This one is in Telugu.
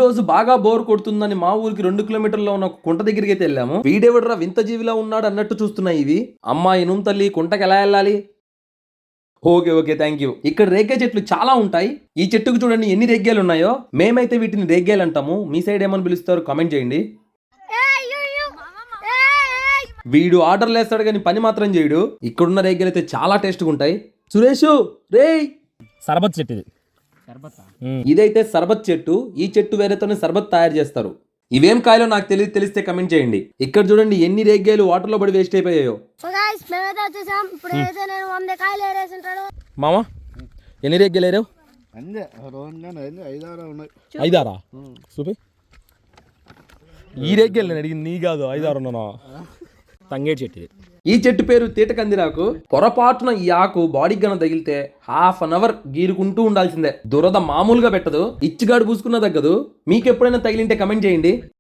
రోజు బాగా బోర్ కొడుతుందని మా ఊరికి 2 కిలోమీటర్లో ఉన్న ఒక కుంట దగ్గరికి అయితే వెళ్ళాము. వీడెవడరా వింత జీవిలా ఉన్నాడు అన్నట్టు చూస్తున్నాయి ఇవి. అమ్మా ఇనుం తల్లి, కుంటకి ఎలా వెళ్ళాలి? Okay thank you. ఇక్కడ రేగ్గాయ చెట్లు చాలా ఉంటాయి. ఈ చెట్టుకు చూడండి ఎన్ని రేగ్గాయలు ఉన్నాయో. మేమైతే వీటిని రేగ్గాయలు అంటాము. మీ సైడ్ ఏమని పిలుస్తారు కామెంట్ చేయండి. వీడు ఆర్డర్లు వేస్తాడు కానీ పని మాత్రం చేయడు. ఇక్కడున్న రేగ్గాయలు అయితే చాలా టేస్ట్గా ఉంటాయి. సురేష్ రేయ్, సర్బత్ చెట్టు ఇది. ఇదైతే సర్బత్ చెట్టు. ఈ చెట్టు వేరేతోనే సర్బత్ తయారు చేస్తారు. ఇవేం కాయలో నాకు తెలిస్తే కమెంట్ చేయండి. ఇక్కడ చూడండి ఎన్ని రేగ్గాయలు వాటర్ లో పడి వేస్ట్ అయిపోయాయో. మామా ఎన్ని రేగ్గాయలు ఏరావు? 5-6 చూపి. ఈ రేగ్గాయలు నేను అడిగింది నీ కాదు, 5-6 ఉన్నాను. తంగేడు చెట్టు ఇది. ఈ చెట్టు పేరు తీటకందిరాకు. పొరపాటున ఈ ఆకు బాడీకి గన తగిలితే ½ an hour గీరుకుంటూ ఉండాల్సిందే. దురద మామూలుగా పెట్టదు. ఇచ్చిగాడు పూసుకున్న తగ్గదు. మీకు ఎప్పుడైనా తగిలింటే కమెంట్ చేయండి.